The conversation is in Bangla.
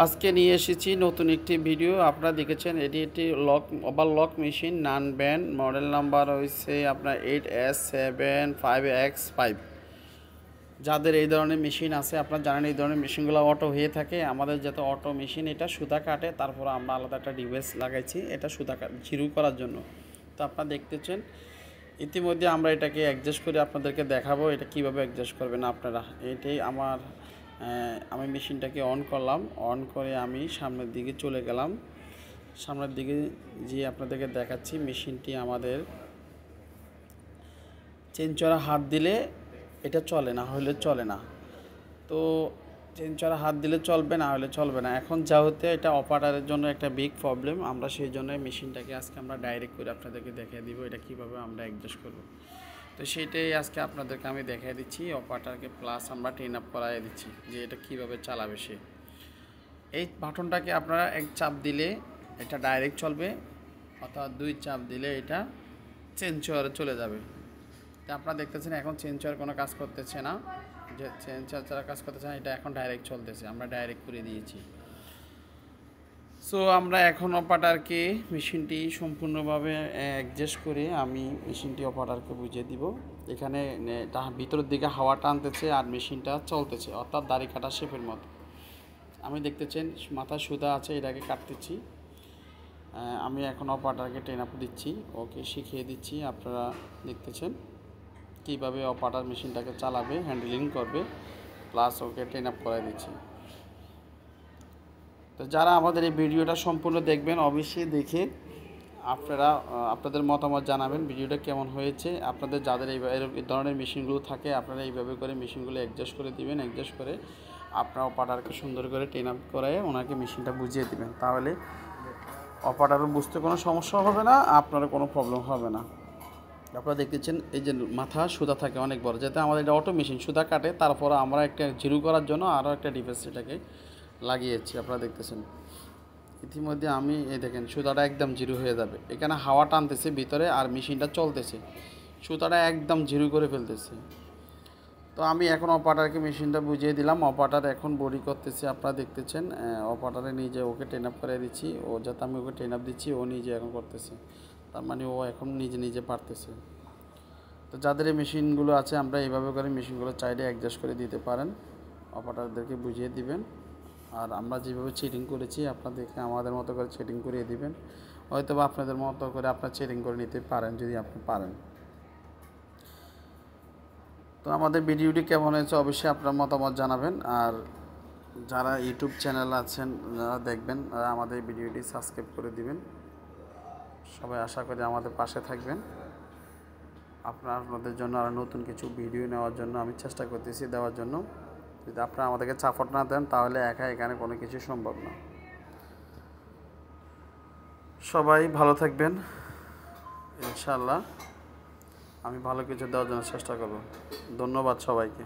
আজকে নিয়ে এসেছি নতুন একটি ভিডিও। আপনারা দেখেছেন এটি একটি ওভারলক মেশিন, নান ব্যান্ড, মডেল নাম্বার হয়েছে আপনার 8S75X5। যাদের এই ধরনের মেশিন আছে, আপনারা জানেন এই ধরনের মেশিনগুলো অটো হয়ে থাকে। আমাদের যাতে অটো মেশিন, এটা সুতা কাটে, তারপর আমরা আলাদা একটা ডিভাইস লাগাইছি এটা সুতা জিরু করার জন্য। তো আপনারা দেখতেছেন ইতিমধ্যে আমরা এটাকে অ্যাডজাস্ট করে আপনাদেরকে দেখাবো এটা কিভাবে অ্যাডজাস্ট করবেন আপনারা। এটাই আমি মেশিনটাকে অন করলাম, অন করে আমি সামনের দিকে চলে গেলাম। সামনের দিকে যে আপনাদেরকে দেখাচ্ছি মেশিনটি আমাদের চেনচড়া হাত দিলে এটা চলে, না হলে চলে না। তো চেনচড়া হাত দিলে চলবে, না হলে চলবে না। এখন যা হতে এটা অপারেটরের জন্য একটা বিগ প্রবলেম। আমরা সেই জন্য মেশিনটাকে আজকে আমরা ডাইরেক্ট করে আপনাদেরকে দেখিয়ে দিব এটা কিভাবে আমরা অ্যাডজাস্ট করব। তো সেইটাই আজকে আপনাদেরকে আমি দেখিয়ে দিচ্ছি। অপারেটরকে প্লাস আমরা ট্রেন আপ করাই দিচ্ছি যে এটা কিভাবে চালাবে সে। এই বাটনটাকে আপনারা এক চাপ দিলে এটা ডাইরেক্ট চলবে, অর্থাৎ দুই চাপ দিলে এটা চেনচড়ে চলে যাবে। তো আপনারা দেখতেছেন এখন চেনচড় কোনো কাজ করতেছে না, যে চেনচড় ছাড়া কাজ করতেছে না, এটা এখন ডাইরেক্ট চলতেছে, আমরা ডাইরেক্ট করে দিয়েছি। সো আমরা এখন অপারেটরকে মেশিনটি সম্পূর্ণভাবে অ্যাডজাস্ট করে আমি মেশিনটি অপারেটরকে বুঝিয়ে দিব। এখানে ভিতরের দিকে হাওয়া টানতেছে আর মেশিনটা চলতেছে, অর্থাৎ দাড়ি কাটা শেপের মতো। আমি দেখতেছেন মাথায় সুতা আছে, এটাকে কাটতেছি। আমি এখন অপারেটরকে ট্রেন আপ দিচ্ছি, ওকে শিখিয়ে দিচ্ছি। আপনারা দেখতেছেন কীভাবে অপারেটর মেশিনটাকে চালাবে, হ্যান্ডেলিং করবে, প্লাস ওকে ট্রেন আপ করাই দিচ্ছি। তো যারা আমাদের এই ভিডিওটা সম্পূর্ণ দেখবেন, অবশ্যই দেখে আপনারা আপনাদের মতামত জানাবেন ভিডিওটা কেমন হয়েছে। আপনাদের যাদের এই ধরনের মেশিনগুলো থাকে আপনারা এইভাবে করে মেশিনগুলো অ্যাডজাস্ট করে দিবেন। অ্যাডজাস্ট করে আপনার অপারেটরকে সুন্দর করে ট্রেন আপ করায় ওনাকে মেশিনটা বুঝিয়ে দিবেন, তাহলে অপারেটর বুঝতে কোনো সমস্যা হবে না, আপনারও কোনো প্রবলেম হবে না। আপনারা দেখতেছেন এই যে মাথা সুতা থাকে অনেক বড়, যাতে আমাদের এটা অটো মেশিন সুতা কাটে, তারপর আমরা একটা জিরো করার জন্য আরও একটা ডিভাইস এটাকে লাগিয়েছি। আপনারা দেখতেছেন ইতিমধ্যে আমি এই দেখেন সুতাটা একদম জিরো হয়ে যাবে। এখানে হাওয়া টানতেছে ভিতরে আর মেশিনটা চলতেছে, সুতাটা একদম জিরো করে ফেলতেছে। তো আমি এখন অপারেটরকে মেশিনটা বুঝিয়ে দিলাম, অপারেটর এখন বডি করতেছে। আপনারা দেখতেছেন অপারেটরে নিজে ওকে ট্রেন আপ করে দিচ্ছি, ও যাতে আমি ওকে ট্রেন আপ দিচ্ছি ও নিজে এখন করতেছে, তার মানে ও এখন নিজে নিজে পারতেছে। তো যাদের এই মেশিনগুলো আছে আমরা এইভাবে করে মেশিনগুলো চাইলে অ্যাডজাস্ট করে দিতে পারেন, অপারেটরদেরকে বুঝিয়ে দিবেন। আর আমরা যেভাবে চেটিং করেছি আপনাদেরকে আমাদের মতো করে চেটিং করিয়ে দিবেন, হয়তো বা আপনাদের মতো করে আপনার চেটিং করে নিতে পারেন যদি আপনি পারেন। তো আমাদের ভিডিওটি কেমন হয়েছে অবশ্যই আপনার মতামত জানাবেন। আর যারা ইউটিউব চ্যানেল আছেন যারা দেখবেন আমাদের ভিডিওটি সাবস্ক্রাইব করে দিবেন। সবাই আশা করি আমাদের পাশে থাকবেন। আপনাদের জন্য আরও নতুন কিছু ভিডিও নেওয়ার জন্য আমি চেষ্টা করতেছি দেওয়ার জন্য। যদি আপনারা আমাদেরকে সাপোর্ট না দেন তাহলে একা এখানে কোনো কিছু সম্ভব না। সবাই ভালো থাকবেন, ইনশাআল্লাহ আমি ভালো কিছু দেওয়ার জন্য চেষ্টা করব। ধন্যবাদ সবাইকে।